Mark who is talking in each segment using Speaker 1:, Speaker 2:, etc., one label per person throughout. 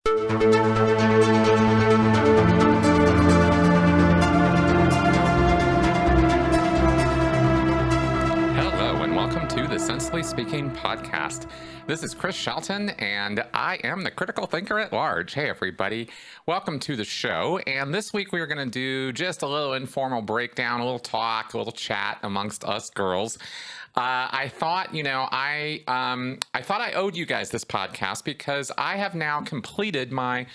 Speaker 1: Hello, and welcome to the Sensibly Speaking podcast. This is Chris Shelton, and I am the critical thinker at large. Hey, everybody. Welcome to the show. And this week we are going to do just a little informal breakdown, a little talk, a little chat amongst us girls. I thought, I thought I owed you guys this podcast because I have now completed my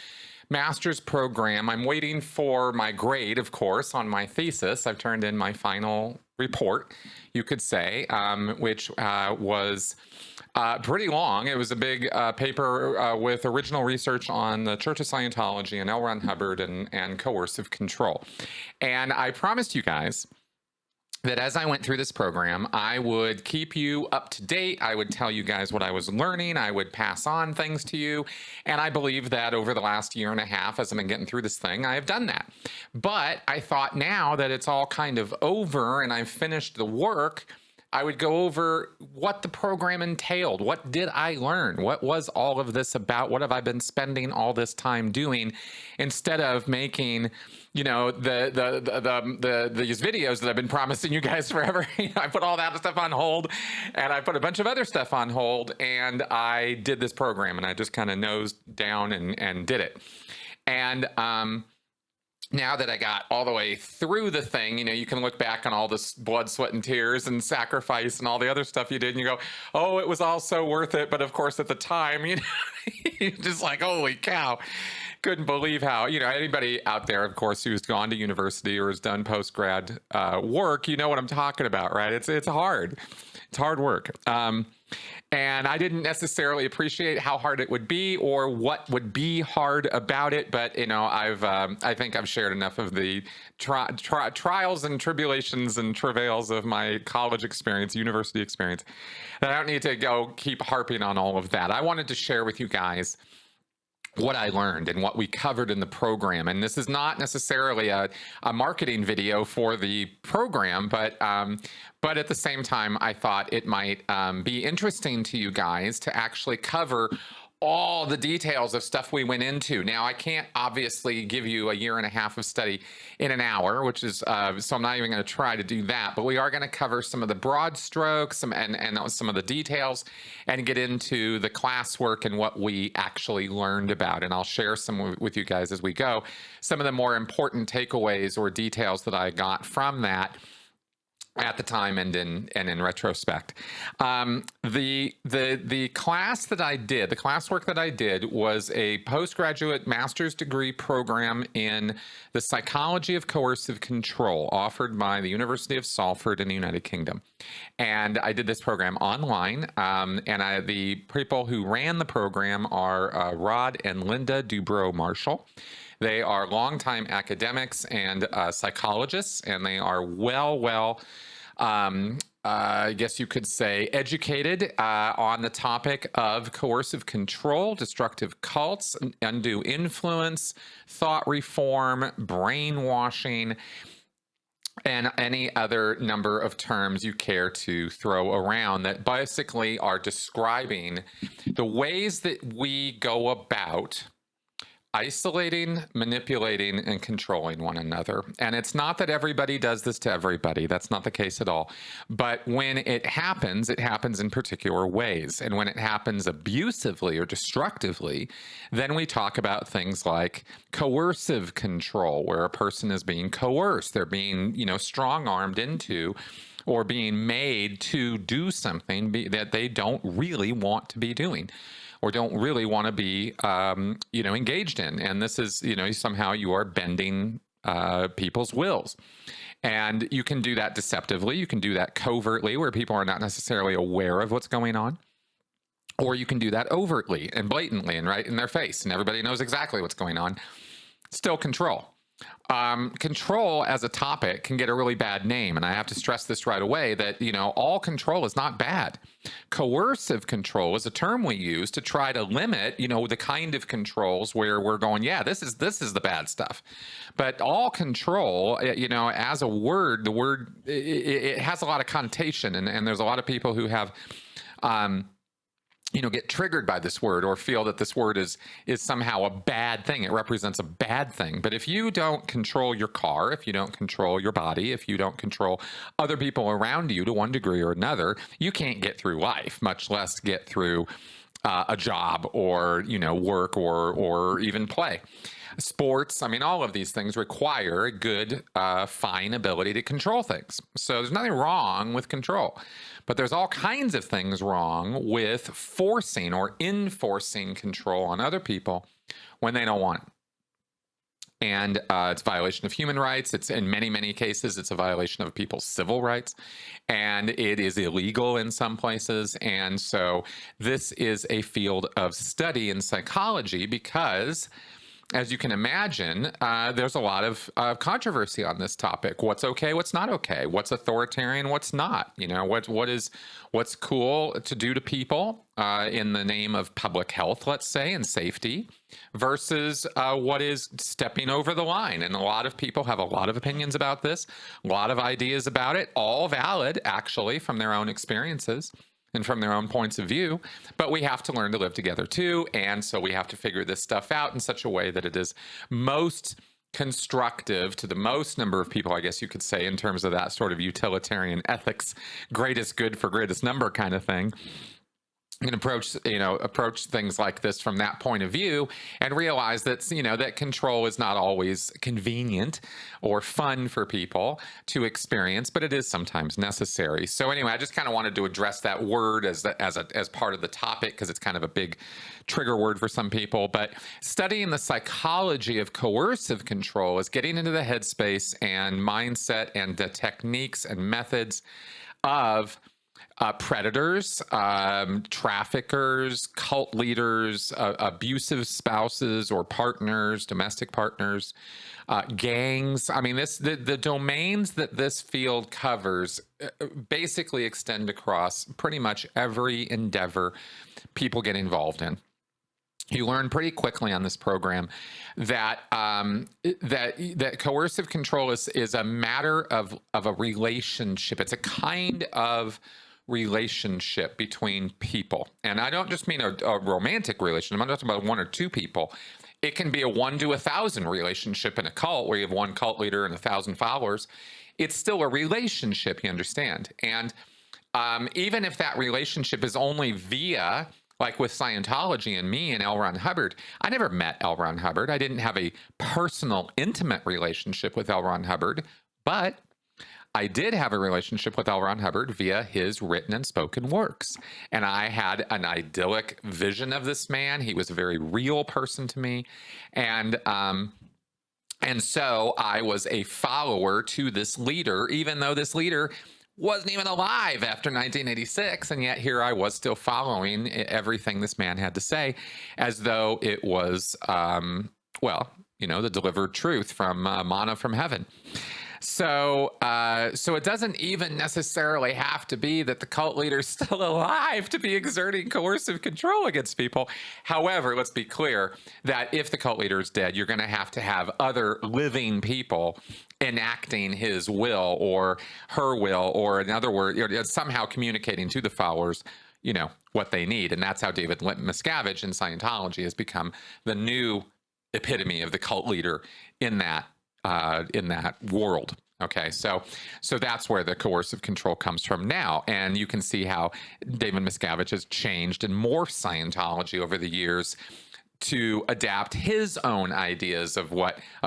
Speaker 1: master's program. I'm waiting for my grade, of course, on my thesis. I've turned in my final report, you could say, which was pretty long. It was a big paper with original research on the Church of Scientology and L. Ron Hubbard and coercive control. And I promised you guys that as I went through this program, I would keep you up to date. I would tell you guys what I was learning. I would pass on things to you. And I believe that over the last year and a half, as I've been getting through this thing, I have done that. But I thought now that it's all kind of over and I've finished the work, I would go over what the program entailed. What did I learn? What was all of this about? What have I been spending all this time doing instead of making, these videos that I've been promising you guys forever. I put all that stuff on hold and I put a bunch of other stuff on hold and I did this program and I just kind of nosed down and did it. And, now that I got all the way through the thing, you can look back on all this blood, sweat, and tears and sacrifice and all the other stuff you did, and you go, oh, it was all so worth it. But of course, at the time, you're just like, holy cow. Couldn't believe how, anybody out there, of course, who's gone to university or has done post-grad work, you know what I'm talking about, right? It's hard. It's hard work. And I didn't necessarily appreciate how hard it would be or what would be hard about it. But, I think I've shared enough of the trials and tribulations and travails of my college experience, university experience, that I don't need to go keep harping on all of that. I wanted to share with you guys what I learned and what we covered in the program. And this is not necessarily a marketing video for the program, but at the same time, I thought it might be interesting to you guys to actually cover all the details of stuff we went into. Now, I can't obviously give you a year and a half of study in an hour, which is, so I'm not even going to try to do that, but we are going to cover some of the broad strokes and some of the details and get into the classwork and what we actually learned about. And I'll share some with you guys as we go, some of the more important takeaways or details that I got from that at the time and in retrospect. The class that I did, the classwork that I did was a postgraduate master's degree program in the psychology of coercive control offered by the University of Salford in the United Kingdom. And I did this program online. The people who ran the program are Rod and Linda Dubrow-Marshall. They are longtime academics and psychologists, and they are I guess you could say, educated on the topic of coercive control, destructive cults, undue influence, thought reform, brainwashing, and any other number of terms you care to throw around that basically are describing the ways that we go about isolating, manipulating, and controlling one another. And it's not that everybody does this to everybody. That's not the case at all. But when it happens in particular ways. And when it happens abusively or destructively, then we talk about things like coercive control, where a person is being coerced. They're being, strong-armed into or being made to do something that they don't really want to be doing, or don't really want to be, engaged in. And this is, somehow you are bending people's wills. And you can do that deceptively. You can do that covertly, where people are not necessarily aware of what's going on. Or you can do that overtly and blatantly and right in their face, and everybody knows exactly what's going on. Still control. Control as a topic can get a really bad name. And I have to stress this right away that, all control is not bad. Coercive control is a term we use to try to limit, the kind of controls where we're going, yeah, this is the bad stuff. But all control, as a word, the word, it has a lot of connotation. And there's a lot of people who have, get triggered by this word or feel that this word is somehow a bad thing. It represents a bad thing. But if you don't control your car, if you don't control your body, if you don't control other people around you to one degree or another, you can't get through life, much less get through a job or work or even play. Sports, I mean, all of these things require a good, fine ability to control things. So there's nothing wrong with control, but there's all kinds of things wrong with forcing or enforcing control on other people when they don't want it. And it's a violation of human rights. It's in many, many cases, it's a violation of people's civil rights, and it is illegal in some places. And so this is a field of study in psychology because, as you can imagine, there's a lot of controversy on this topic. What's okay? What's not okay? What's authoritarian? What's not? What's cool to do to people in the name of public health, let's say, and safety, versus what is stepping over the line. And a lot of people have a lot of opinions about this, a lot of ideas about it, all valid, actually, from their own experiences and from their own points of view, but we have to learn to live together too. And so we have to figure this stuff out in such a way that it is most constructive to the most number of people, I guess you could say, in terms of that sort of utilitarian ethics, greatest good for greatest number kind of thing. And approach things like this from that point of view, and realize that that control is not always convenient or fun for people to experience, but it is sometimes necessary. So anyway, I just kind of wanted to address that word as part of the topic, because it's kind of a big trigger word for some people. But studying the psychology of coercive control is getting into the headspace and mindset and the techniques and methods of predators, traffickers, cult leaders, abusive spouses or partners, domestic partners, gangs. I mean, the domains that this field covers basically extend across pretty much every endeavor people get involved in. You learn pretty quickly on this program that that coercive control is a matter of a relationship. It's a kind of relationship between people. And I don't just mean a romantic relationship. I'm not talking about one or two people. It can be a 1 to 1,000 relationship in a cult where you have one cult leader and 1,000 followers. It's still a relationship, you understand. And even if that relationship is only via, like with Scientology and me and L. Ron Hubbard, I never met L. Ron Hubbard. I didn't have a personal, intimate relationship with L. Ron Hubbard, but I did have a relationship with L. Ron Hubbard via his written and spoken works. And I had an idyllic vision of this man. He was a very real person to me. And so I was a follower to this leader, even though this leader wasn't even alive after 1986. And yet here I was still following everything this man had to say as though it was, the delivered truth from manna from heaven. So it doesn't even necessarily have to be that the cult leader's still alive to be exerting coercive control against people. However, let's be clear that if the cult leader is dead, you're going to have other living people enacting his will or her will, or in other words, somehow communicating to the followers, what they need. And that's how David Miscavige in Scientology has become the new epitome of the cult leader in that world. Okay, so that's where the coercive control comes from now. And you can see how David Miscavige has changed and morphed Scientology over the years to adapt his own ideas of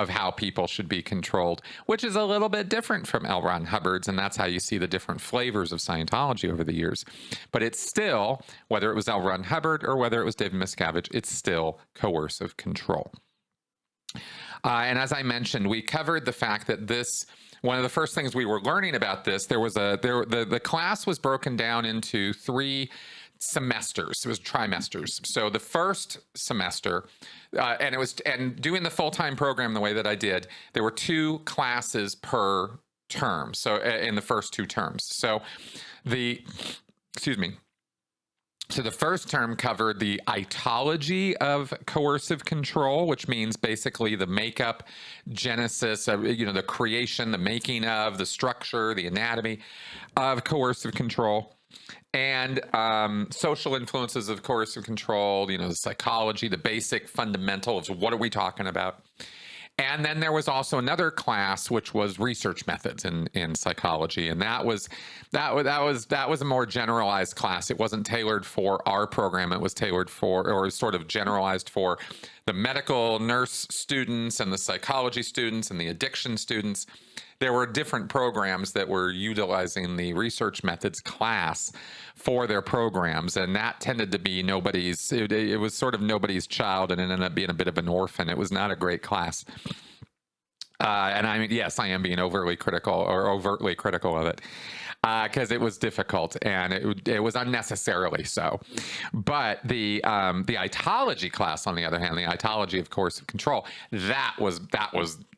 Speaker 1: how people should be controlled, which is a little bit different from L. Ron Hubbard's, and that's how you see the different flavors of Scientology over the years. But it's still, whether it was L. Ron Hubbard or whether it was David Miscavige, it's still coercive control. And as I mentioned, we covered the fact that one of the first things we were learning about this, the class was broken down into 3 semesters. It was trimesters. So the first semester, and doing the full-time program the way that I did, there were 2 classes per term. So in the first 2 terms. So So the first term covered the etology of coercive control, which means basically the makeup, genesis of, the creation, the making of, the structure, the anatomy of coercive control. and social influences of coercive control, you know, the psychology, the basic fundamentals. What are we talking about? And then there was also another class which was research methods in psychology, and that was a more generalized class. It wasn't tailored for our program. It was tailored for, or sort of generalized for, the medical nurse students and the psychology students and the addiction students. There were different programs that were utilizing the research methods class for their programs, and that tended to be nobody's. It was sort of nobody's child, and it ended up being a bit of an orphan. It was not a great class. And I mean, yes, I am being overtly critical of it, because it was difficult and it was unnecessarily so. But the itology class, on the other hand, the itology of coercive control, that was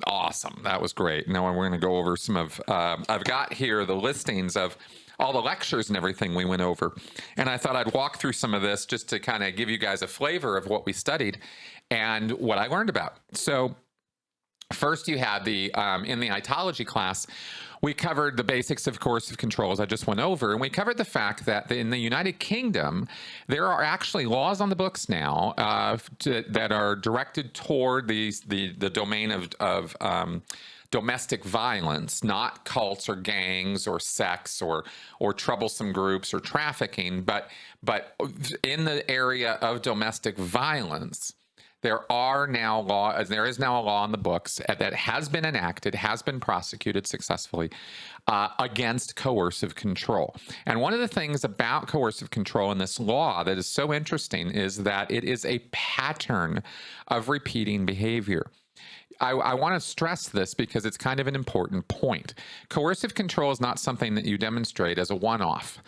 Speaker 1: awesome. That was great. Now we're going to go over some of. I've got here the listings of all the lectures and everything we went over, and I thought I'd walk through some of this just to kind of give you guys a flavor of what we studied and what I learned about. So. First, you had the, in the itology class, we covered the basics of coercive control, as I just went over, and we covered the fact that in the United Kingdom, there are actually laws on the books now that are directed toward the domain of domestic violence, not cults or gangs or sects or troublesome groups or trafficking, but in the area of domestic violence. There is now a law in the books that has been enacted, has been prosecuted successfully against coercive control. And one of the things about coercive control in this law that is so interesting is that it is a pattern of repeating behavior. I want to stress this because it's kind of an important point. Coercive control is not something that you demonstrate as a one-off.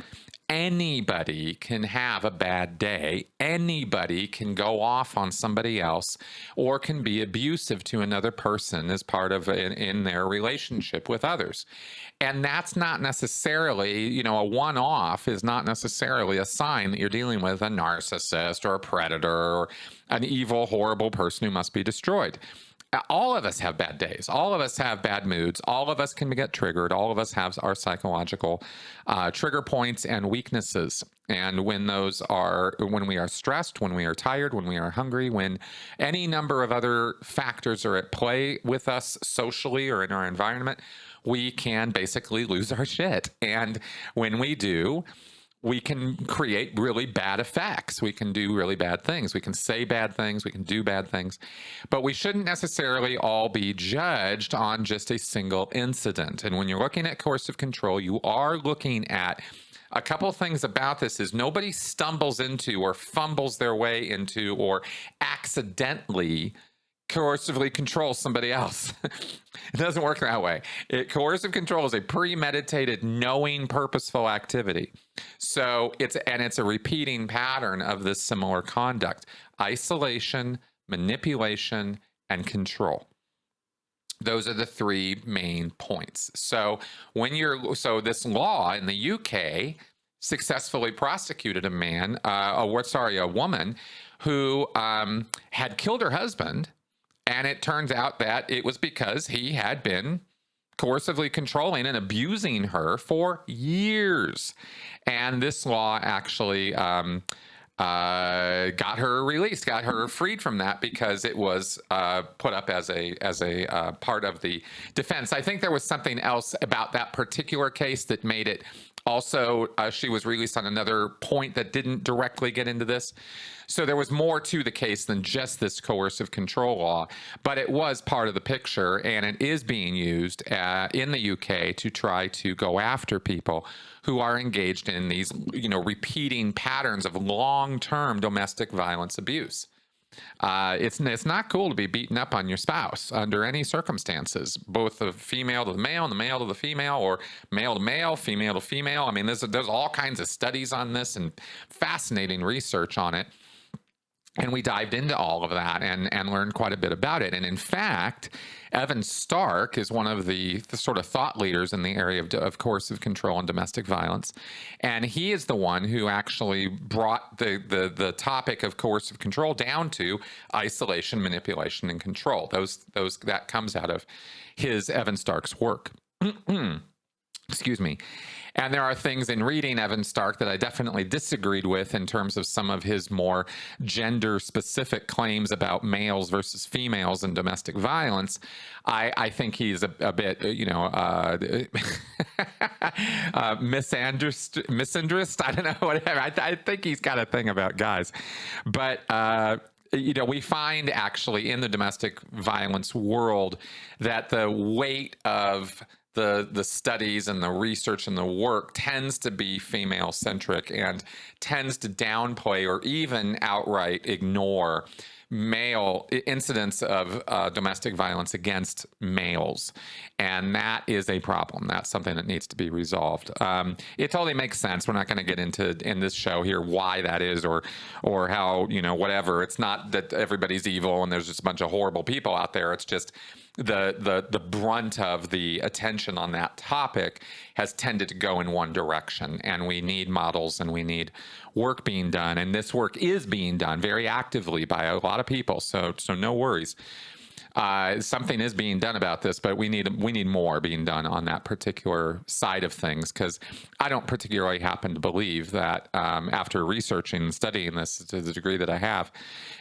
Speaker 1: Anybody can have a bad day. Anybody can go off on somebody else or can be abusive to another person as part of in their relationship with others. And that's not necessarily, you know, a one-off is not necessarily a sign that you're dealing with a narcissist or a predator or an evil, horrible person who must be destroyed. All of us have bad days. All of us have bad moods. All of us can get triggered. All of us have our psychological trigger points and weaknesses. And when we are stressed, when we are tired, when we are hungry, when any number of other factors are at play with us socially or in our environment, we can basically lose our shit. And when we do, we can create really bad effects. We can do really bad things. We can say bad things. We can do bad things. But we shouldn't necessarily all be judged on just a single incident. And when you're looking at coercive control, you are looking at a couple of things about this is nobody stumbles into or fumbles their way into or accidentally coercively control somebody else. It doesn't work that way. Coercive control is a premeditated, knowing, purposeful activity. So it's a repeating pattern of this similar conduct: isolation, manipulation, and control. Those are the three main points. So this law in the UK successfully prosecuted a woman who had killed her husband. And it turns out that it was because he had been coercively controlling and abusing her for years. And this law actually got her released, got her freed from that because it was put up as a part of the defense. I think there was something else about that particular case that made it also, she was released on another point that didn't directly get into this. So there was more to the case than just this coercive control law, but it was part of the picture, and it is being used in the UK to try to go after people who are engaged in these, repeating patterns of long-term domestic violence abuse. It's not cool to be beaten up on your spouse under any circumstances, both the female to the male and the male to the female, or male to male, female to female. I mean, there's all kinds of studies on this and fascinating research on it. And we dived into all of that and learned quite a bit about it. And in fact, Evan Stark is one of the sort of thought leaders in the area of coercive control and domestic violence. And he is the one who actually brought the topic of coercive control down to isolation, manipulation, and control. That comes out of Evan Stark's work. Excuse me. And there are things in reading Evan Stark that I definitely disagreed with in terms of some of his more gender specific claims about males versus females in domestic violence. I think he's a bit, misandrist. I don't know, whatever. I think he's got a thing about guys. But, we find actually in the domestic violence world that the weight of the studies and the research and the work tends to be female centric and tends to downplay or even outright ignore male incidents of domestic violence against males, and that is a problem. That's something that needs to be resolved. It totally makes sense. We're not going to get into in this show here why that is or how, whatever. It's not that everybody's evil and there's just a bunch of horrible people out there. It's just the brunt of the attention on that topic has tended to go in one direction, and we need models and we need work being done, and this work is being done very actively by a lot of people, so no worries. Something is being done about this, but we need more being done on that particular side of things, because I don't particularly happen to believe that after researching and studying this to the degree that I have,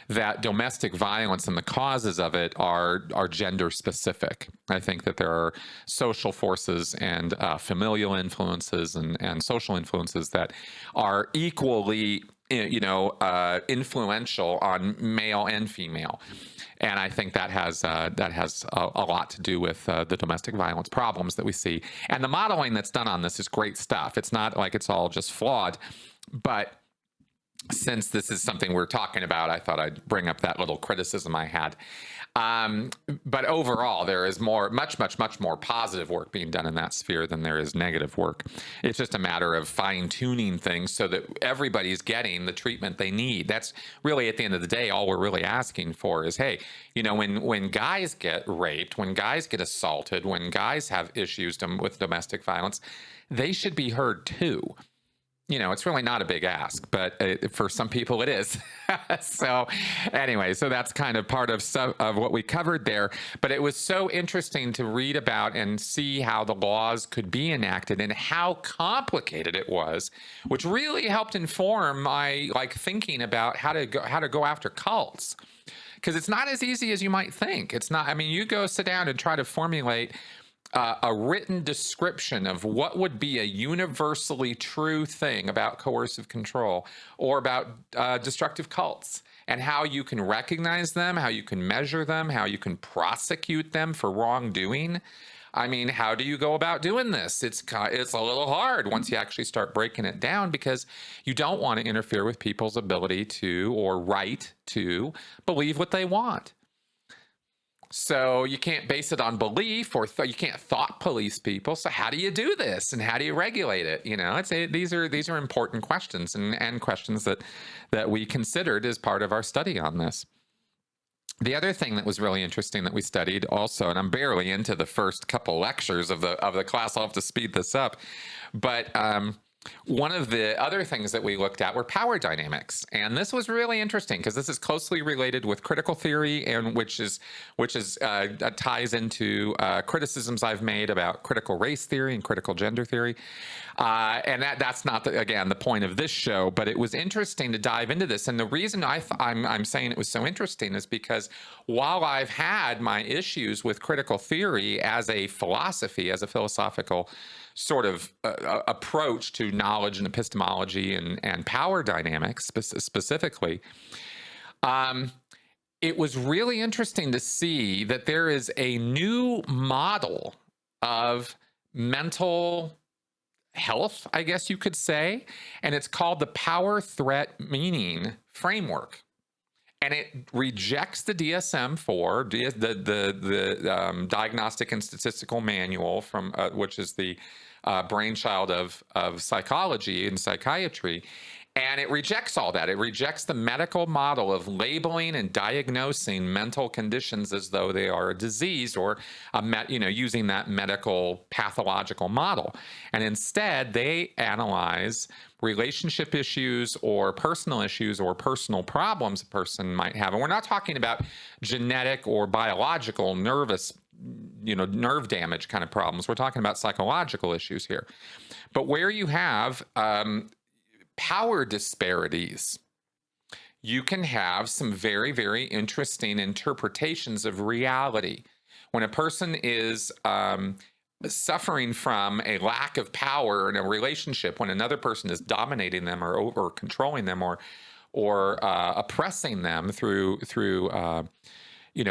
Speaker 1: that domestic violence and the causes of it are gender specific. I think that there are social forces and familial influences and social influences that are equally influential on male and female. And I think that has a lot to do with the domestic violence problems that we see. And the modeling that's done on this is great stuff. It's not like it's all just flawed, but since this is something we're talking about, I thought I'd bring up that little criticism I had. But overall, there is much more positive work being done in that sphere than there is negative work. It's just a matter of fine-tuning things so that everybody's getting the treatment they need. That's really, at the end of the day, all we're really asking for is, hey, when guys get raped, when guys get assaulted, when guys have issues with domestic violence, they should be heard too. It's really not a big ask, but for some people it is. So anyway, so that's kind of part of what we covered there. But it was so interesting to read about and see how the laws could be enacted and how complicated it was, which really helped inform my thinking about how to go after cults. Because it's not as easy as you might think. It's not. I mean, you go sit down and try to formulate a written description of what would be a universally true thing about coercive control or about destructive cults, and how you can recognize them, how you can measure them, how you can prosecute them for wrongdoing. I mean, how do you go about doing this? It's a little hard once you actually start breaking it down, because you don't want to interfere with people's ability to or right to believe what they want. So you can't base it on belief, or you can't thought police people. So how do you do this, and how do you regulate it? These are important questions and questions that we considered as part of our study on this. The other thing that was really interesting that we studied also, and I'm barely into the first couple lectures of the class, I'll have to speed this up, but one of the other things that we looked at were power dynamics, and this was really interesting because this is closely related with critical theory, and which ties into criticisms I've made about critical race theory and critical gender theory, and that's not again the point of this show, but it was interesting to dive into this. And the reason I'm saying it was so interesting is because while I've had my issues with critical theory as a philosophy, as a philosophical sort of approach to knowledge and epistemology and power dynamics specifically, it was really interesting to see that there is a new model of mental health, I guess you could say, and it's called the power threat meaning framework. And it rejects the DSM-4, the Diagnostic and Statistical Manual, from which is the brainchild of psychology and psychiatry. And it rejects all that. It rejects the medical model of labeling and diagnosing mental conditions as though they are a disease, or using that medical pathological model. And instead, they analyze relationship issues or personal problems a person might have. And we're not talking about genetic or biological nervous nerve damage kind of problems. We're talking about psychological issues here. But where you have power disparities, you can have some very, very interesting interpretations of reality. When a person is suffering from a lack of power in a relationship, when another person is dominating them or over controlling them or oppressing them through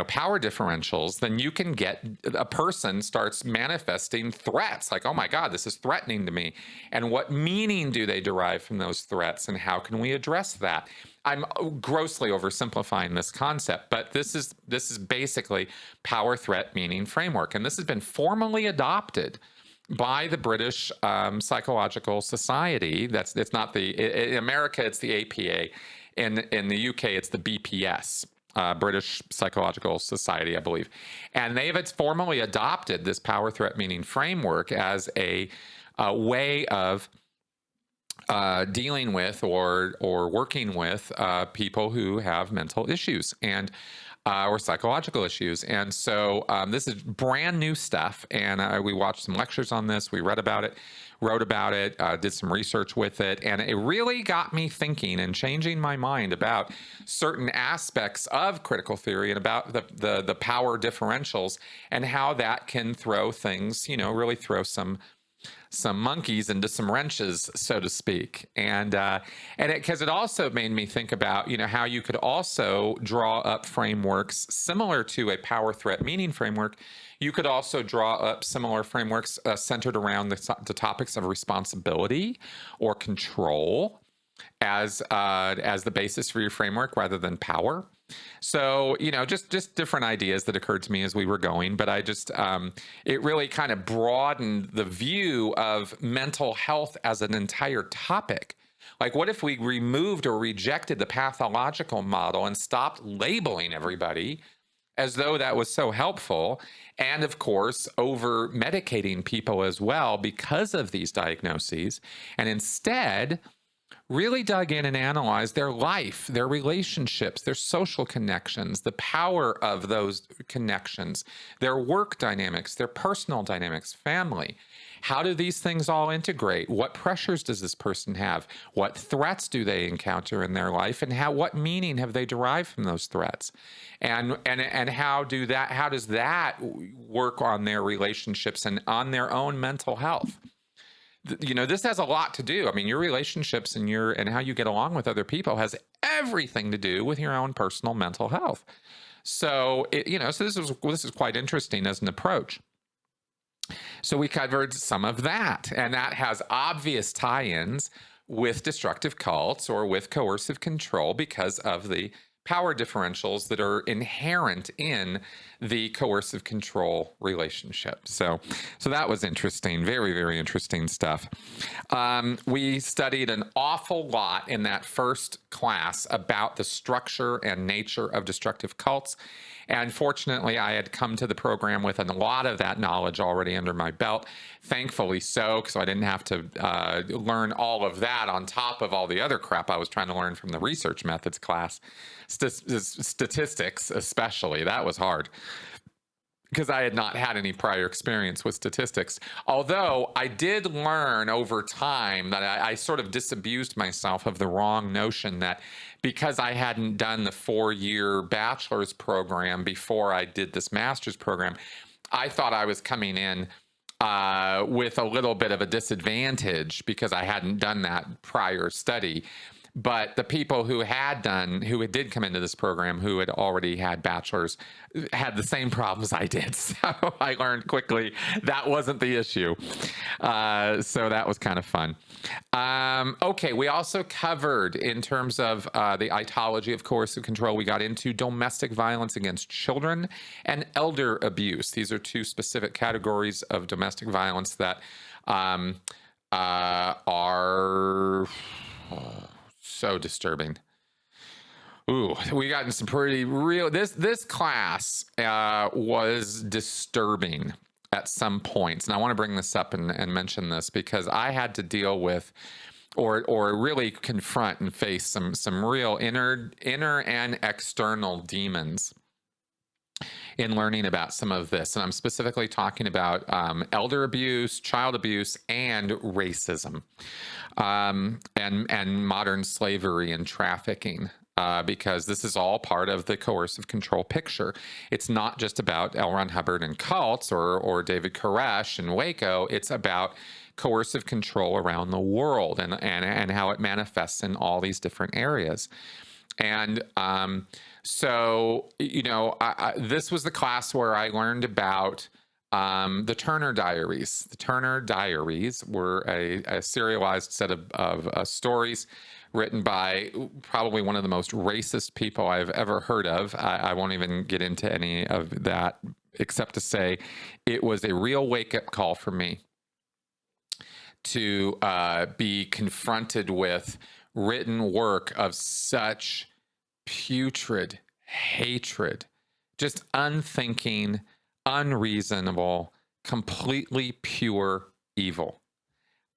Speaker 1: power differentials, then you can get a person starts manifesting threats like, oh my God, this is threatening to me. And what meaning do they derive from those threats, and how can we address that? I'm grossly oversimplifying this concept, but this is basically power threat meaning framework. And this has been formally adopted by the British Psychological Society. It's not in America, it's the APA. In the UK, it's the BPS. British Psychological Society, I believe. And it's formally adopted this power threat meaning framework as a way of dealing with or working with people who have mental issues and or psychological issues. And so this is brand new stuff. And we watched some lectures on this. We read about it, wrote about it, did some research with it. And it really got me thinking and changing my mind about certain aspects of critical theory and about the power differentials and how that can throw things, really throw some monkeys into some wrenches, so to speak. And because it also made me think about, how you could also draw up frameworks similar to a power threat meaning framework. You could also draw up similar frameworks centered around the topics of responsibility or control as the basis for your framework rather than power. So, just different ideas that occurred to me as we were going, but I just, it really kind of broadened the view of mental health as an entire topic. Like, what if we removed or rejected the pathological model and stopped labeling everybody as though that was so helpful, and of course, over medicating people as well because of these diagnoses, and instead really dug in and analyzed their life, their relationships, their social connections, the power of those connections, their work dynamics, their personal dynamics, family. How do these things all integrate? What pressures does this person have? What threats do they encounter in their life? And what meaning have they derived from those threats? And how does that work on their relationships and on their own mental health? This has a lot to do. I mean, your relationships and how you get along with other people has everything to do with your own personal mental health. So, so this is quite interesting as an approach. So we covered some of that, and that has obvious tie-ins with destructive cults or with coercive control because of the power differentials that are inherent in the coercive control relationship. So that was interesting. Very, very interesting stuff. We studied an awful lot in that first class about the structure and nature of destructive cults. And fortunately, I had come to the program with a lot of that knowledge already under my belt. Thankfully so, because I didn't have to learn all of that on top of all the other crap I was trying to learn from the research methods class. Statistics, especially, that was hard, because I had not had any prior experience with statistics. Although I did learn over time that I sort of disabused myself of the wrong notion that because I hadn't done the 4-year bachelor's program before I did this master's program, I thought I was coming in with a little bit of a disadvantage because I hadn't done that prior study. But the people who did come into this program, who had already had bachelors, had the same problems I did. So I learned quickly that wasn't the issue. So that was kind of fun. Okay, we also covered, in terms of the etiology of coercive control, we got into domestic violence against children and elder abuse. These are two specific categories of domestic violence that are... so disturbing. Ooh, we got in some pretty real... This class was disturbing at some points. And I want to bring this up and mention this because I had to deal with or really confront and face some real inner and external demons in learning about some of this. And I'm specifically talking about elder abuse, child abuse, and racism, and modern slavery and trafficking. Because this is all part of the coercive control picture. It's not just about L. Ron Hubbard and cults or David Koresh and Waco. It's about coercive control around the world and how it manifests in all these different areas. And so, this was the class where I learned about the Turner Diaries. The Turner Diaries were a serialized set of stories written by probably one of the most racist people I've ever heard of. I won't even get into any of that, except to say it was a real wake-up call for me to be confronted with written work of such putrid hatred, just unthinking, unreasonable, completely pure evil.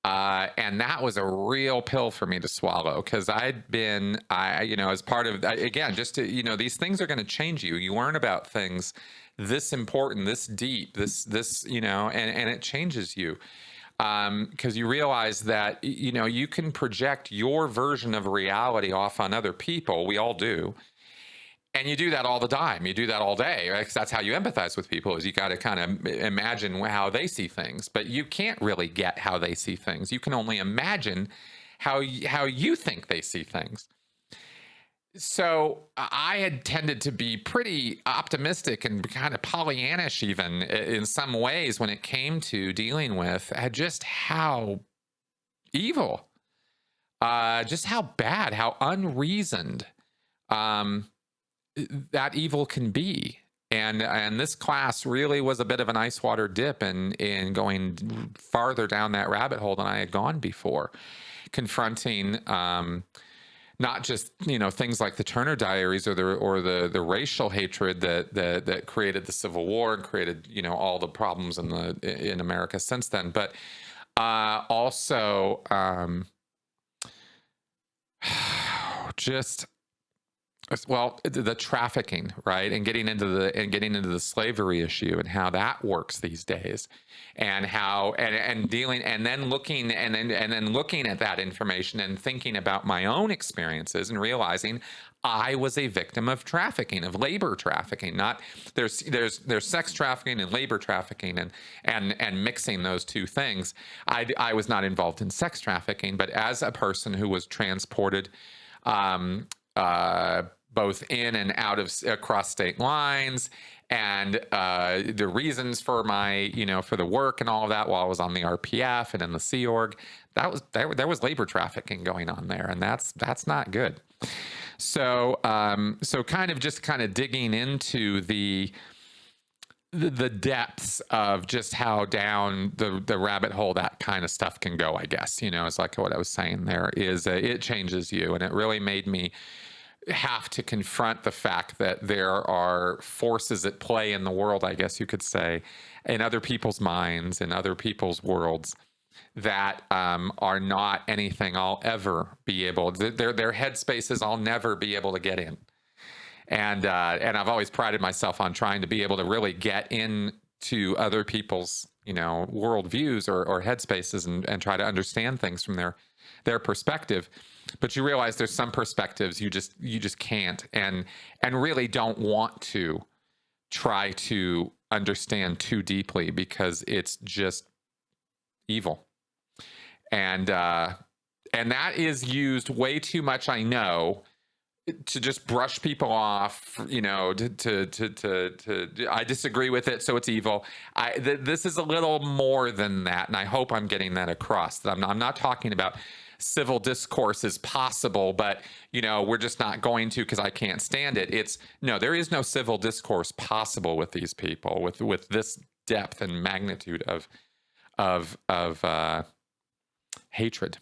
Speaker 1: And that was a real pill for me to swallow, because I'd been, as part of, again, just to, these things are going to change you. You learn about things this important, this deep, this, and it changes you. Because you realize that, you can project your version of reality off on other people. We all do. And you do that all the time. You do that all day, right? Because that's how you empathize with people, is you got to kind of imagine how they see things. But you can't really get how they see things. You can only imagine how you think they see things. So I had tended to be pretty optimistic and kind of Pollyannish even in some ways when it came to dealing with just how evil, just how bad, how unreasoned that evil can be. And this class really was a bit of an ice water dip in going farther down that rabbit hole than I had gone before, confronting not just things like the Turner Diaries or the racial hatred that created the Civil War and created all the problems in America since then, but also just, well, the trafficking, right, and getting into the slavery issue and how that works these days, and how and dealing and then looking at that information and thinking about my own experiences and realizing I was a victim of trafficking, of labor trafficking. Not there's sex trafficking and labor trafficking and mixing those two things. I was not involved in sex trafficking, but as a person who was transported both in and out of across state lines, and the reasons for my, for the work and all of that while I was on the RPF and in the Sea Org, there was labor trafficking going on there, and that's not good. So kind of digging into the depths of just how down the rabbit hole that kind of stuff can go, I guess, it's like what I was saying there is it changes you, and it really made me have to confront the fact that there are forces at play in the world, I guess you could say, in other people's minds, in other people's worlds, that are not anything I'll ever be able to, their headspaces I'll never be able to get in. And I've always prided myself on trying to be able to really get into other people's, worldviews or headspaces and try to understand things from their perspective. But you realize there's some perspectives you just can't and really don't want to try to understand too deeply, because it's just evil. And that is used way too much, I know, to just brush people off, to I disagree with it, so it's evil. This is a little more than that, and I hope I'm getting that across. That I'm not talking about civil discourse is possible, but we're just not going to because I can't stand it. There is no civil discourse possible with these people with this depth and magnitude of hatred.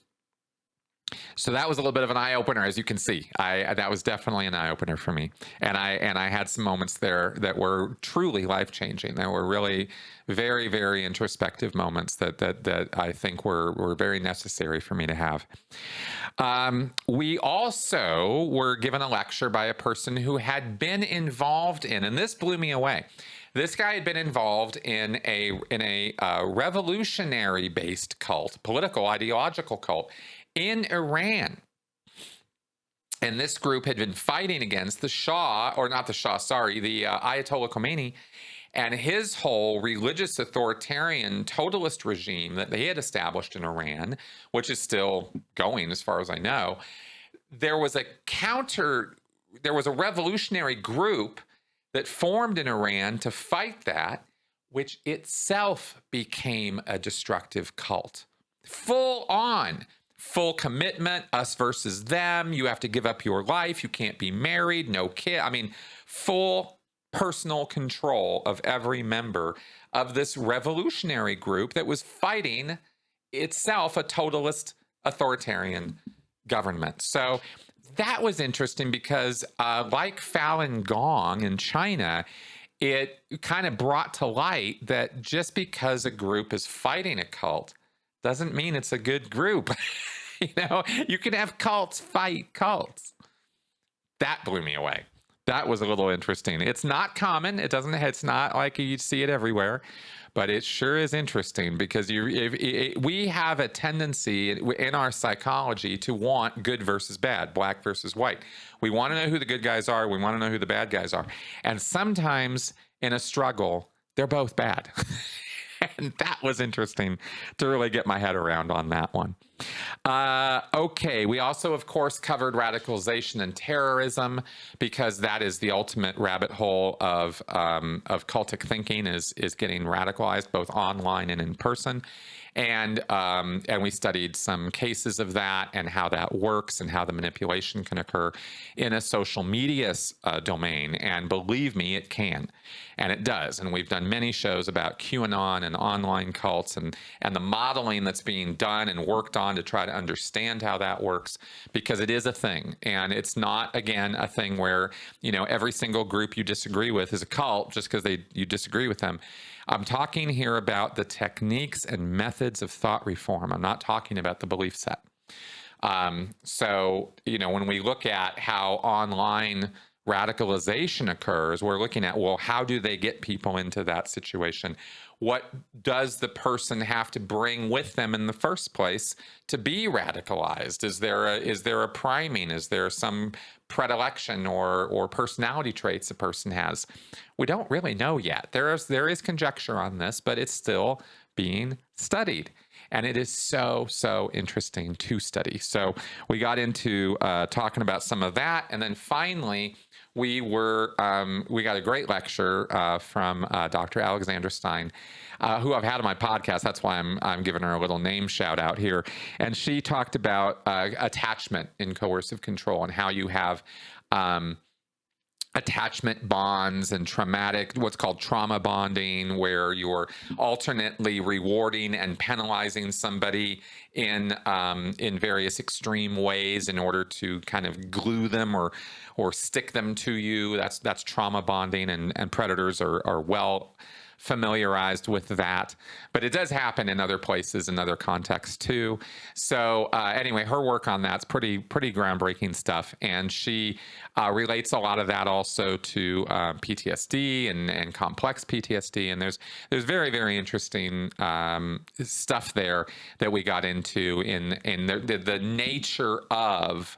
Speaker 1: So that was a little bit of an eye opener, as you can see. That was definitely an eye opener for me, and I had some moments there that were truly life changing. That were really very, very introspective moments that I think were very necessary for me to have. We also were given a lecture by a person who had been involved in, and this blew me away. This guy had been involved in a revolutionary based cult, political ideological cult in Iran. And this group had been fighting against the Shah, or not the Shah, sorry, the Ayatollah Khomeini, and his whole religious authoritarian totalist regime that they had established in Iran, which is still going as far as I know. There was a revolutionary group that formed in Iran to fight that, which itself became a destructive cult. Full on, full commitment, us versus them. You have to give up your life. You can't be married, no kid. I mean, full personal control of every member of this revolutionary group that was fighting itself a totalist authoritarian government. So that was interesting because like Falun Gong in China, it kind of brought to light that just because a group is fighting a cult doesn't mean it's a good group. You can have cults fight cults. That blew me away. That was a little interesting. It's not common. It's not like you see it everywhere, but it sure is interesting because we have a tendency in our psychology to want good versus bad, black versus white. We want to know who the good guys are. We want to know who the bad guys are. And sometimes in a struggle, they're both bad. And that was interesting to really get my head around on that one. Okay, we also, of course, covered radicalization and terrorism because that is the ultimate rabbit hole of cultic thinking is getting radicalized both online and in person. And we studied some cases of that and how that works and how the manipulation can occur in a social media domain. And believe me, it can. And it does. And we've done many shows about QAnon and online cults and the modeling that's being done and worked on to try to understand how that works, because it is a thing. And it's not, again, a thing where, every single group you disagree with is a cult just because you disagree with them. I'm talking here about the techniques and methods of thought reform. I'm not talking about the belief set. So, when we look at how online radicalization occurs, we're looking at, well, how do they get people into that situation? What does the person have to bring with them in the first place to be radicalized? Is there a priming? Is there some predilection or personality traits a person has? We don't really know yet. There is conjecture on this, but it's still being studied. And it is so interesting to study. So we got into talking about some of that. And then finally, we got a great lecture from Dr. Alexandra Stein, who I've had on my podcast. That's why I'm giving her a little name shout out here. And she talked about attachment in coercive control and how you have attachment bonds and what's called trauma bonding, where you're alternately rewarding and penalizing somebody in various extreme ways in order to kind of glue them or stick them to you. That's trauma bonding, and predators are well familiarized with that, but it does happen in other places, in other contexts too. So anyway, her work on that's pretty groundbreaking stuff, and she relates a lot of that also to PTSD and complex PTSD, and there's very interesting stuff there that we got into in the nature of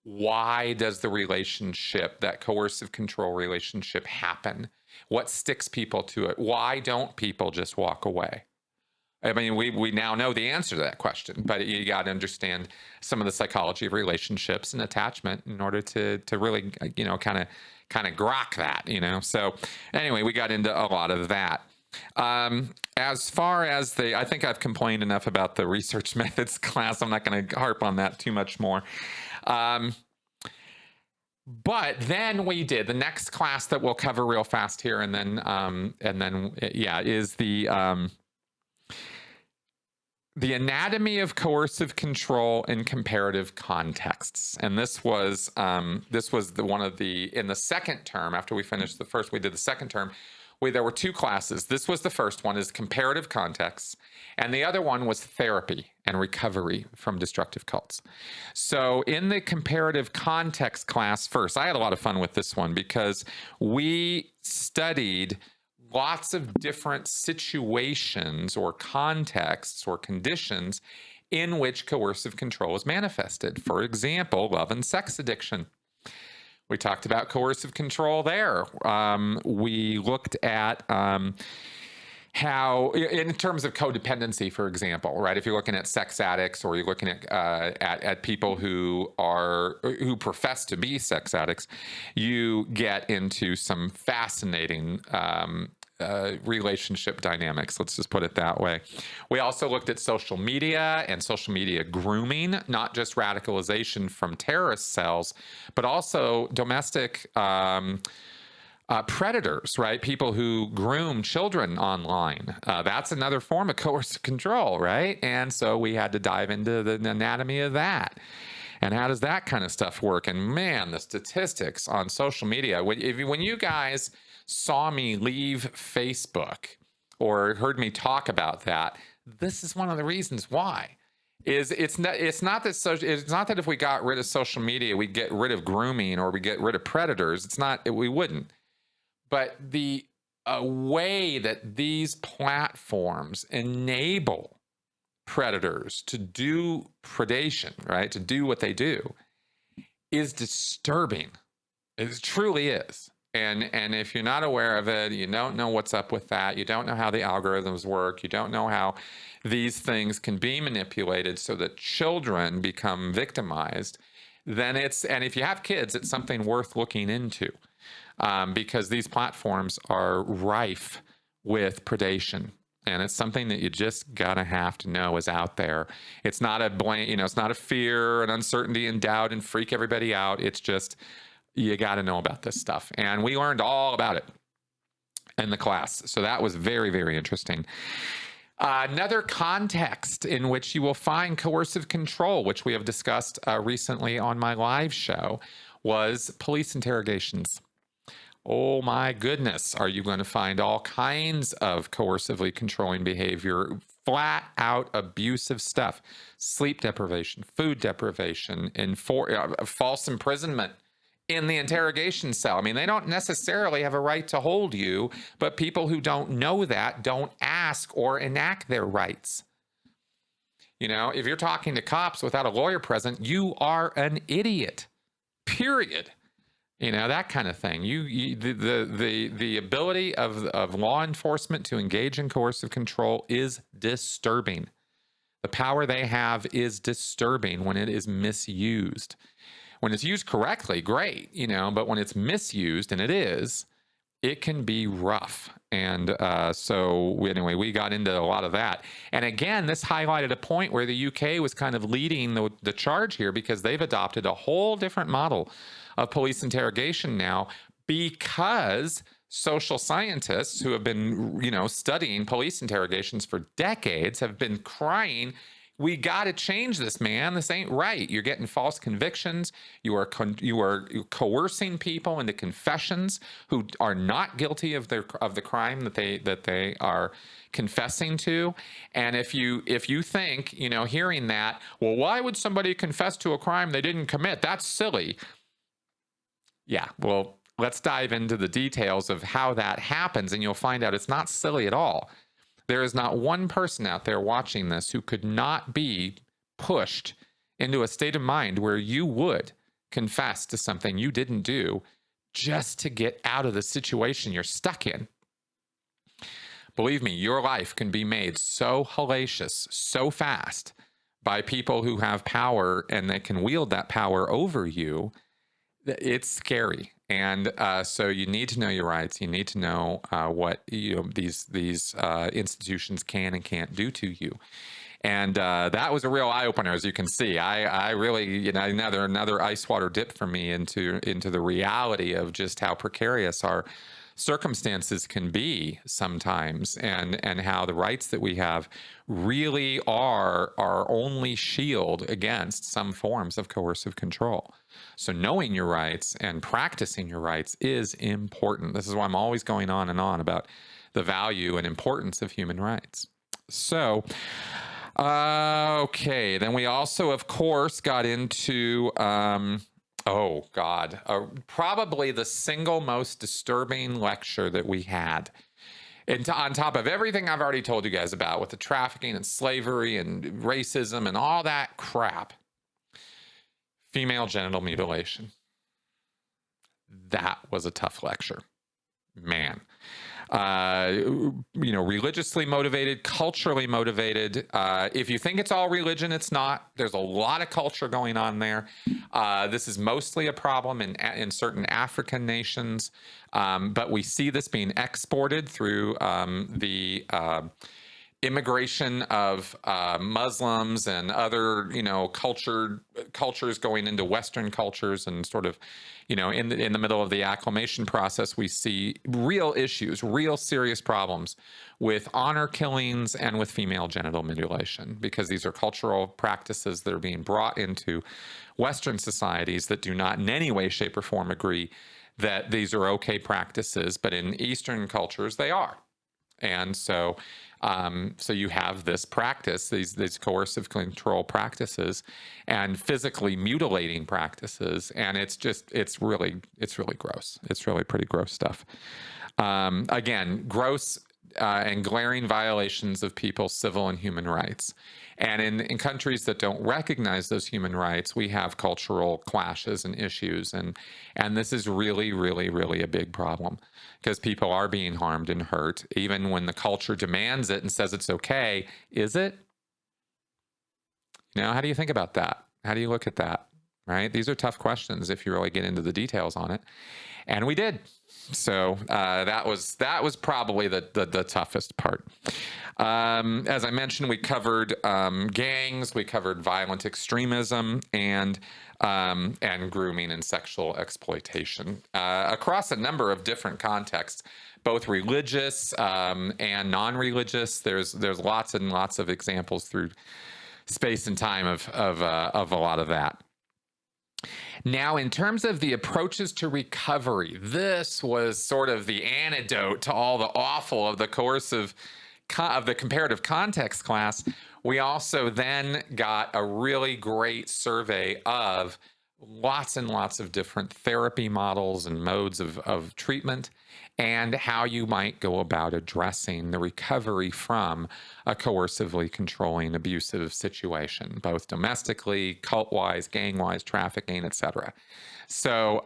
Speaker 1: why does the relationship, that coercive control relationship, happen? What sticks people to it? Why don't people just walk away? I mean, we now know the answer to that question, but you got to understand some of the psychology of relationships and attachment in order to really, kind of grok that, So anyway, we got into a lot of that. As far as I think I've complained enough about the research methods class. I'm not going to harp on that too much more. But then we did the next class that we'll cover real fast here, is the The anatomy of coercive control in comparative contexts, and this was the one of the in the second term. After we finished the first, we did the second term. There were two classes. This was the first one, is comparative contexts, and the other one was therapy and recovery from destructive cults. So in the comparative context class first, I had a lot of fun with this one because we studied lots of different situations or contexts or conditions in which coercive control is manifested. For example, love and sex addiction. We talked about coercive control there. We looked at how, in terms of codependency, for example, right? If you're looking at sex addicts, or you're looking at people who profess to be sex addicts, you get into some fascinating relationship dynamics. Let's just put it that way. We also looked at social media and social media grooming, not just radicalization from terrorist cells, but also domestic predators, right? People who groom children online. That's another form of coercive control, right? And so we had to dive into the anatomy of that. And how does that kind of stuff work? And man, the statistics on social media, when you guys saw me leave Facebook or heard me talk about that, this is one of the reasons why. It's not that if we got rid of social media, we get rid of grooming or we get rid of predators. We wouldn't. But the way that these platforms enable predators to do predation, right, to do what they do, is disturbing. It truly is. And if you're not aware of it, you don't know what's up with that, you don't know how the algorithms work, you don't know how these things can be manipulated so that children become victimized, and if you have kids, it's something worth looking into, because these platforms are rife with predation. And it's something that you just have to know is out there. It's not a blame, it's not a fear and uncertainty and doubt and freak everybody out. It's just, you got to know about this stuff. And we learned all about it in the class. So that was very, very interesting. Another context in which you will find coercive control, which we have discussed recently on my live show, was police interrogations. Oh my goodness, are you going to find all kinds of coercively controlling behavior, flat out abusive stuff, sleep deprivation, food deprivation, and false imprisonment in the interrogation cell. I mean, they don't necessarily have a right to hold you, but people who don't know that don't ask or enact their rights. If you're talking to cops without a lawyer present, you are an idiot, period. That kind of thing. The ability of law enforcement to engage in coercive control is disturbing. The power they have is disturbing when it is misused. When it's used correctly, great, but when it's misused, and it can be rough. And so we got into a lot of that. And again, this highlighted a point where the UK was kind of leading the charge here, because they've adopted a whole different model of police interrogation now, because social scientists who have been, studying police interrogations for decades have been crying, we got to change this, man. This ain't right. You're getting false convictions. You are coercing people into confessions who are not guilty of the crime that they are confessing to. And if you think, hearing that, well, why would somebody confess to a crime they didn't commit? That's silly. Yeah, well, let's dive into the details of how that happens, and you'll find out it's not silly at all. There is not one person out there watching this who could not be pushed into a state of mind where you would confess to something you didn't do just to get out of the situation you're stuck in. Believe me, your life can be made so hellacious, so fast, by people who have power and they can wield that power over you. It's scary. And so you need to know your rights. You need to know what these institutions can and can't do to you. And that was a real eye opener, as you can see. I really, another ice water dip for me into the reality of just how precarious our circumstances can be sometimes, and how the rights that we have really are our only shield against some forms of coercive control. So knowing your rights and practicing your rights is important. This is why I'm always going on and on about the value and importance of human rights. So, okay, then we also, of course, got into oh God, probably the single most disturbing lecture that we had. And on top of everything I've already told you guys about with the trafficking and slavery and racism and all that crap, female genital mutilation. That was a tough lecture, man. Religiously motivated, culturally motivated. If you think it's all religion, it's not. There's a lot of culture going on there. This is mostly a problem in certain African nations, but we see this being exported through the immigration of Muslims and other, cultures going into Western cultures, and sort of, in the middle of the acclimation process, we see real issues, real serious problems with honor killings and with female genital mutilation, because these are cultural practices that are being brought into Western societies that do not in any way, shape, or form agree that these are okay practices, but in Eastern cultures they are. And so you have this practice, these coercive control practices and physically mutilating practices. And it's really gross. It's really pretty gross stuff. Again, gross and glaring violations of people's civil and human rights. And in countries that don't recognize those human rights, we have cultural clashes and issues. And this is really, really, really a big problem, because people are being harmed and hurt, even when the culture demands it and says it's okay. Is it? How do you think about that? How do you look at that? Right? These are tough questions if you really get into the details on it. And we did. So that was probably the toughest part. As I mentioned, we covered gangs, we covered violent extremism, and grooming and sexual exploitation across a number of different contexts, both religious and non-religious. There's lots and lots of examples through space and time of a lot of that. Now, in terms of the approaches to recovery, this was sort of the antidote to all the awful of the comparative context class. We also then got a really great survey of lots and lots of different therapy models and modes of treatment, and how you might go about addressing the recovery from a coercively controlling, abusive situation, both domestically, cult-wise, gang-wise, trafficking, etc. So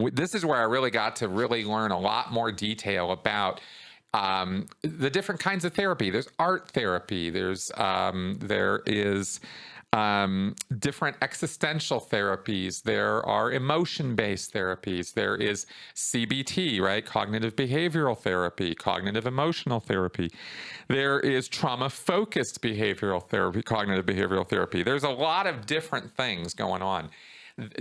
Speaker 1: this is where I really got to really learn a lot more detail about the different kinds of therapy. There's art therapy. There is different existential therapies. There are emotion-based therapies. There is CBT, right? Cognitive behavioral therapy, cognitive emotional therapy. There is trauma-focused behavioral therapy, cognitive behavioral therapy. There's a lot of different things going on,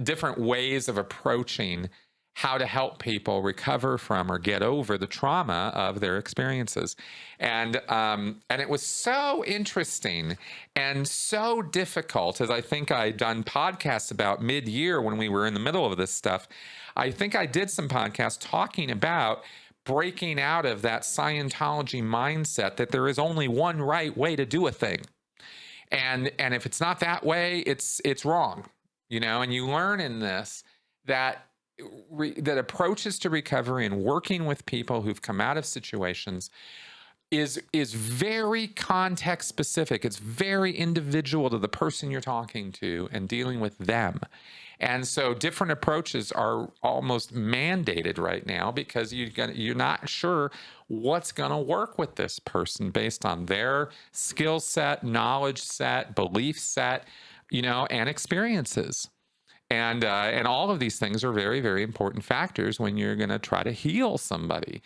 Speaker 1: different ways of approaching how to help people recover from or get over the trauma of their experiences. And it was so interesting and so difficult, as I think I'd done podcasts about mid-year when we were in the middle of this stuff. I think I did some podcasts talking about breaking out of that Scientology mindset that there is only one right way to do a thing. And if it's not that way, it's wrong, and you learn in this that approaches to recovery and working with people who've come out of situations is very context specific. It's very individual to the person you're talking to and dealing with them. And so different approaches are almost mandated right now, because you're not sure what's going to work with this person based on their skill set, knowledge set, belief set, and experiences. And all of these things are very, very important factors when you're going to try to heal somebody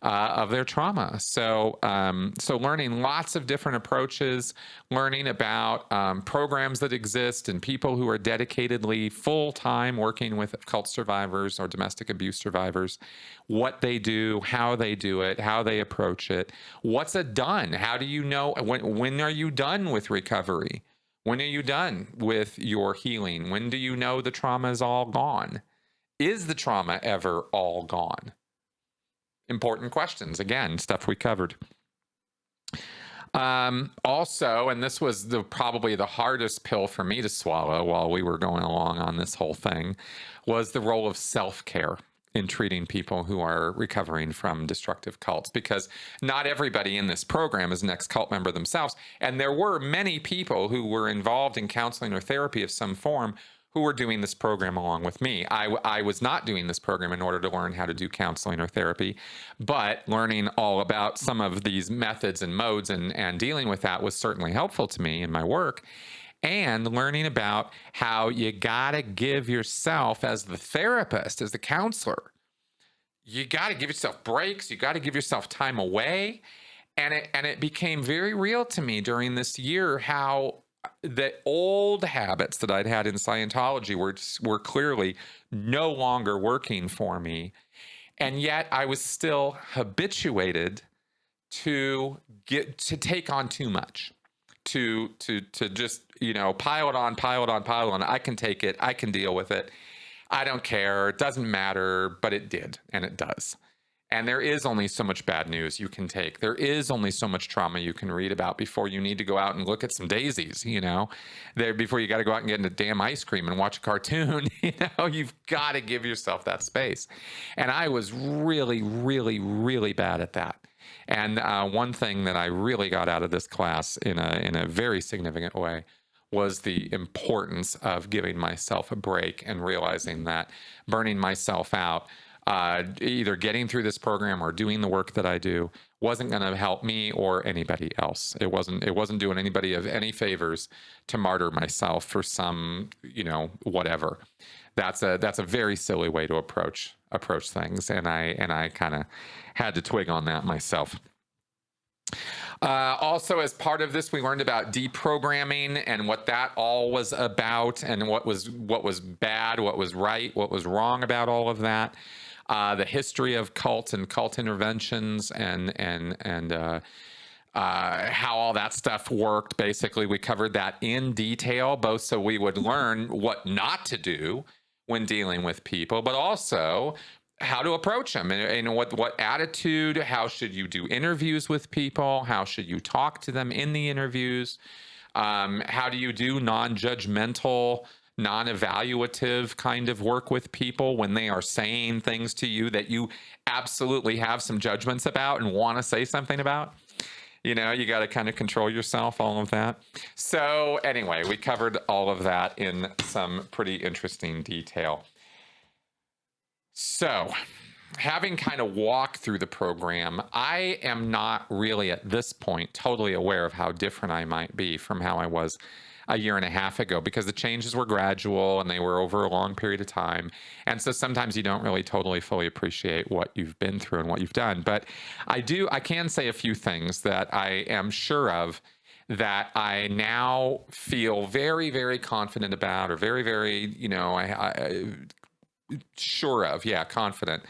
Speaker 1: of their trauma. So learning lots of different approaches, learning about programs that exist and people who are dedicatedly full-time working with cult survivors or domestic abuse survivors, what they do, how they do it, how they approach it, what's it done? How do you know when are you done with recovery? When are you done with your healing? When do you know the trauma is all gone? Is the trauma ever all gone? Important questions. Again, stuff we covered. Also, and this was probably the hardest pill for me to swallow while we were going along on this whole thing, was the role of self-care in treating people who are recovering from destructive cults, because not everybody in this program is an ex-cult member themselves. And there were many people who were involved in counseling or therapy of some form who were doing this program along with me. I was not doing this program in order to learn how to do counseling or therapy, but learning all about some of these methods and modes and dealing with that was certainly helpful to me in my work. And learning about how you gotta give yourself, as the therapist, as the counselor, you gotta give yourself breaks, you gotta give yourself time away. And it became very real to me during this year how the old habits that I'd had in Scientology were clearly no longer working for me. And yet I was still habituated to take on too much. To just, pile it on. I can take it. I can deal with it. I don't care. It doesn't matter, but it did, and it does. And there is only so much bad news you can take. There is only so much trauma you can read about before you need to go out and look at some daisies, before you got to go out and get into damn ice cream and watch a cartoon. You've got to give yourself that space. And I was really, really, really bad at that. And one thing that I really got out of this class in a very significant way was the importance of giving myself a break and realizing that burning myself out, either getting through this program or doing the work that I do, wasn't going to help me or anybody else. It wasn't doing anybody of any favors to martyr myself for some, whatever. That's a very silly way to approach things, and I kind of had to twig on that myself. Also, as part of this, we learned about deprogramming and what that all was about, and what was bad, what was right, what was wrong about all of that. The history of cults and cult interventions, and how all that stuff worked. Basically, we covered that in detail, both so we would learn what not to do when dealing with people, but also how to approach them, and what attitude, how should you do interviews with people, how should you talk to them in the interviews, how do you do non-judgmental, non-evaluative kind of work with people when they are saying things to you that you absolutely have some judgments about and want to say something about. You got to kind of control yourself, all of that. So anyway, we covered all of that in some pretty interesting detail. So, having kind of walked through the program, I am not really at this point totally aware of how different I might be from how I was a year and a half ago, because the changes were gradual and they were over a long period of time. And so sometimes you don't really totally fully appreciate what you've been through and what you've done. But I can say a few things that I am sure of, that I now feel very, very confident about, or very, very, sure of, confident,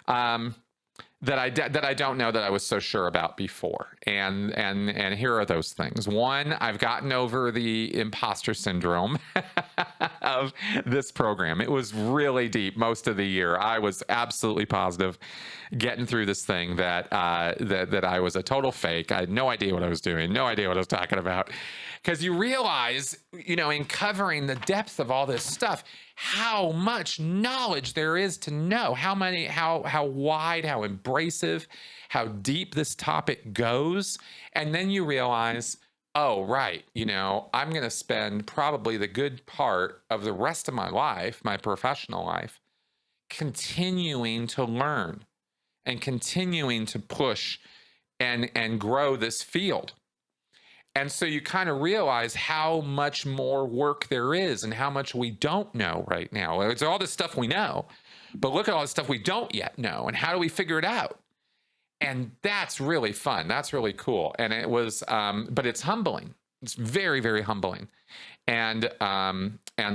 Speaker 1: that I don't know that I was so sure about before. And here are those things. One, I've gotten over the imposter syndrome of this program. It was really deep most of the year. I was absolutely positive getting through this thing that I was a total fake. I had no idea what I was doing, no idea what I was talking about. Because you realize, in covering the depth of all this stuff, how much knowledge there is to know, how wide, how embracive, how deep this topic goes. And then you realize, oh, right, I'm going to spend probably the good part of the rest of my life, my professional life, continuing to learn and continuing to push and grow this field. And so you kind of realize how much more work there is and how much we don't know right now. It's all this stuff we know, but look at all the stuff we don't yet know, and how do we figure it out? And that's really fun. That's really cool. And it was, but it's humbling. It's very, very humbling. And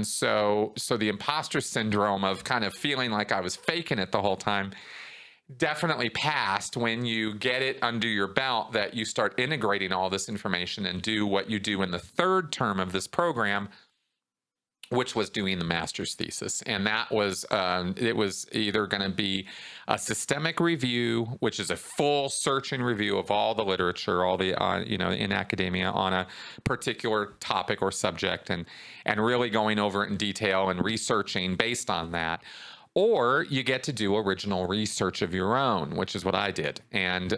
Speaker 1: so the imposter syndrome of kind of feeling like I was faking it the whole time definitely passed when you get it under your belt, that you start integrating all this information and do what you do in the third term of this program, which was doing the master's thesis. And that was, it was either going to be a systemic review, which is a full search and review of all the literature, all the, in academia on a particular topic or subject, and really going over it in detail and researching based on that. Or you get to do original research of your own, which is what I did. And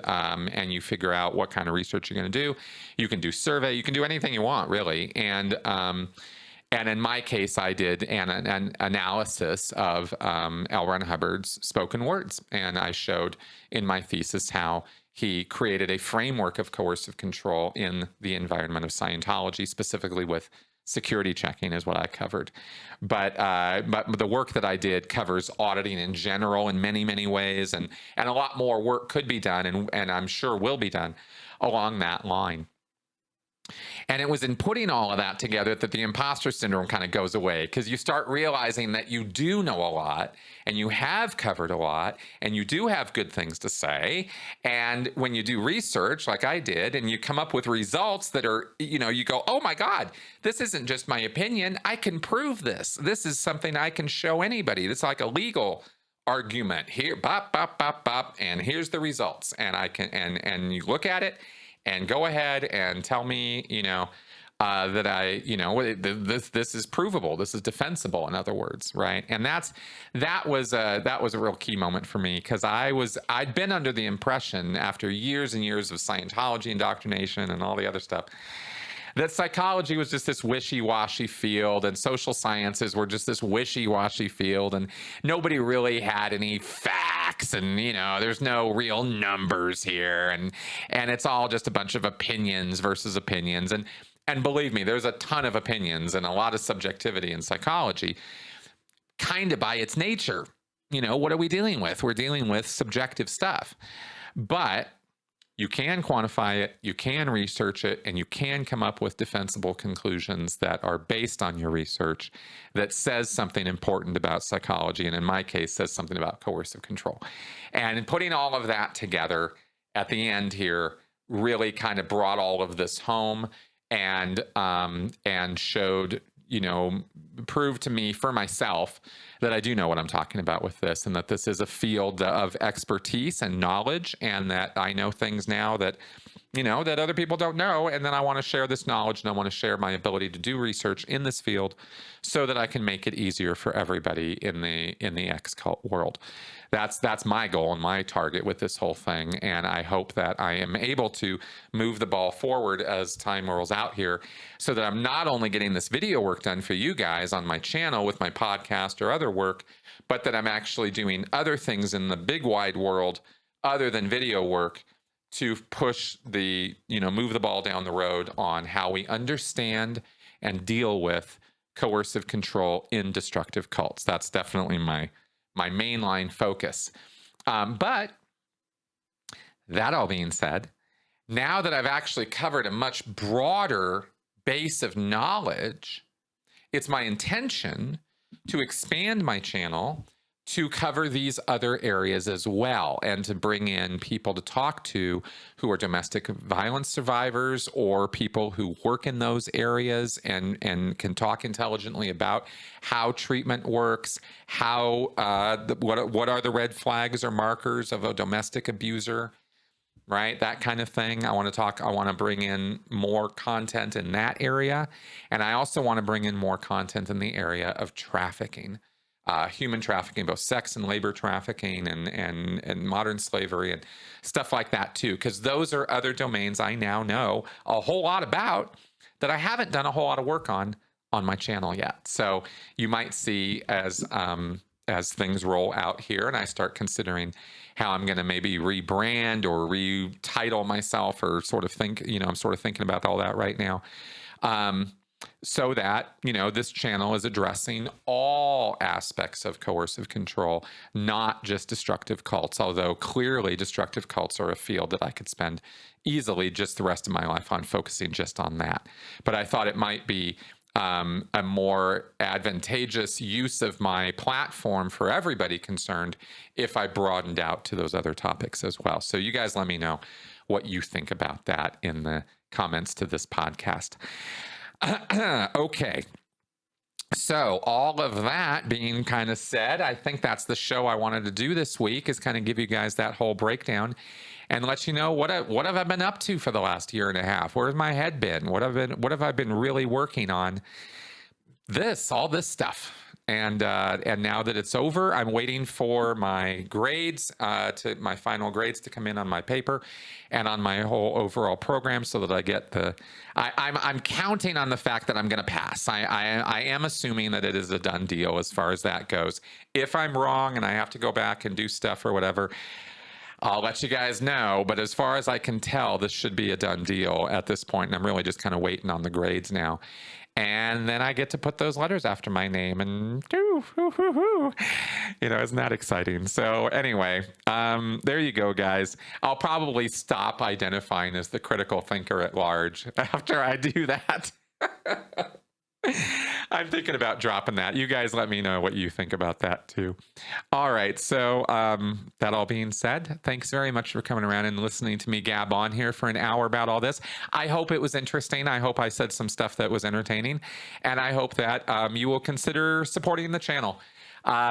Speaker 1: you figure out what kind of research you're going to do. You can do survey, you can do anything you want, really. And in my case, I did an analysis of L. Ron Hubbard's spoken words. And I showed in my thesis how he created a framework of coercive control in the environment of Scientology, specifically with security checking is what I covered. But the work that I did covers auditing in general in many, many ways. And a lot more work could be done, and I'm sure will be done along that line. And it was in putting all of that together that the imposter syndrome kind of goes away, because you start realizing that you do know a lot, and you have covered a lot, and you do have good things to say. And when you do research like I did, and you come up with results that are, you go, oh my God, this isn't just my opinion. I can prove this. This is something I can show anybody. It's like a legal argument here, bop, bop, bop, bop, and here's the results. And I can, and you look at it, and go ahead and tell me, that I, this is provable. This is defensible, in other words, right? And that was a real key moment for me, because I'd been under the impression, after years and years of Scientology indoctrination and all the other stuff, that psychology was just this wishy-washy field, and social sciences were just this wishy-washy field, and nobody really had any facts, and there's no real numbers here, and it's all just a bunch of opinions versus opinions. And believe me, there's a ton of opinions and a lot of subjectivity in psychology, kind of by its nature. What are we dealing with? We're dealing with subjective stuff. But you can quantify it, you can research it, and you can come up with defensible conclusions that are based on your research that says something important about psychology, and in my case, says something about coercive control. And in putting all of that together at the end here really kind of brought all of this home, and showed, proved to me for myself that I do know what I'm talking about with this, and that this is a field of expertise and knowledge, and that I know things now that, that other people don't know. And then I want to share this knowledge, and I want to share my ability to do research in this field so that I can make it easier for everybody in the X-cult world. That's my goal and my target with this whole thing. And I hope that I am able to move the ball forward as time rolls out here, so that I'm not only getting this video work done for you guys on my channel with my podcast or other work, but that I'm actually doing other things in the big wide world other than video work to push the, move the ball down the road on how we understand and deal with coercive control in destructive cults. That's definitely my mainline focus. But that all being said, now that I've actually covered a much broader base of knowledge, it's my intention to expand my channel to cover these other areas as well, and to bring in people to talk to who are domestic violence survivors, or people who work in those areas and can talk intelligently about how treatment works, how what are the red flags or markers of a domestic abuser, right? That kind of thing. I want to bring in more content in that area. And I also want to bring in more content in the area of trafficking. Human trafficking, both sex and labor trafficking, and modern slavery and stuff like that too, because those are other domains I now know a whole lot about that I haven't done a whole lot of work on my channel yet. So you might see as as things roll out here and I start considering how I'm going to maybe rebrand or retitle myself, or sort of think, I'm sort of thinking about all that right now. So that, this channel is addressing all aspects of coercive control, not just destructive cults, although clearly destructive cults are a field that I could spend easily just the rest of my life on, focusing just on that. But I thought it might be a more advantageous use of my platform for everybody concerned if I broadened out to those other topics as well. So you guys let me know what you think about that in the comments to this podcast. Okay. So all of that being kind of said, I think that's the show I wanted to do this week, is kind of give you guys that whole breakdown and let you know what have I been up to for the last year and a half? Where's my head been? What have I been really working on? All this stuff. And now that it's over, I'm waiting for my grades, my final grades to come in on my paper and on my whole overall program, so that I get I'm counting on the fact that I'm going to pass. I am assuming that it is a done deal as far as that goes. If I'm wrong and I have to go back and do stuff or whatever, I'll let you guys know. But as far as I can tell, this should be a done deal at this point, and I'm really just kind of waiting on the grades now. And then I get to put those letters after my name, and isn't that exciting? So anyway, there you go, guys. I'll probably stop identifying as the critical thinker at large after I do that. I'm thinking about dropping that. You guys let me know what you think about that too. All right. So that all being said, thanks very much for coming around and listening to me gab on here for an hour about all this. I hope it was interesting. I hope I said some stuff that was entertaining. And I hope that you will consider supporting the channel.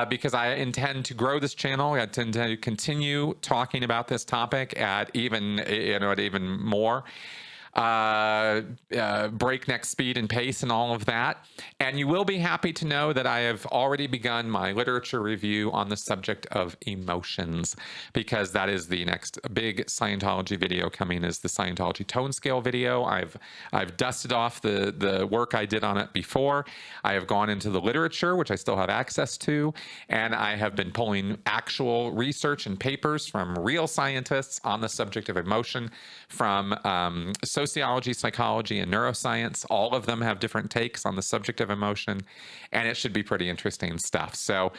Speaker 1: Because I intend to grow this channel. I intend to continue talking about this topic at even more breakneck speed and pace and all of that. And you will be happy to know that I have already begun my literature review on the subject of emotions, because that is the next big Scientology video coming, is the Scientology tone scale video. I've dusted off the work I did on it before. I have gone into the literature, which I still have access to, and I have been pulling actual research and papers from real scientists on the subject of emotion, from sociology, psychology, and neuroscience. All of them have different takes on the subject of emotion, and it should be pretty interesting stuff. So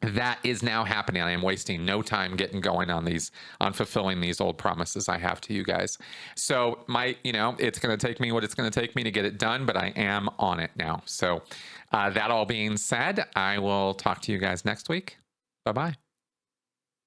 Speaker 1: that is now happening. I am wasting no time getting going on fulfilling these old promises I have to you guys. So it's going to take me what it's going to take me to get it done, but I am on it now. So that all being said, I will talk to you guys next week. Bye-bye.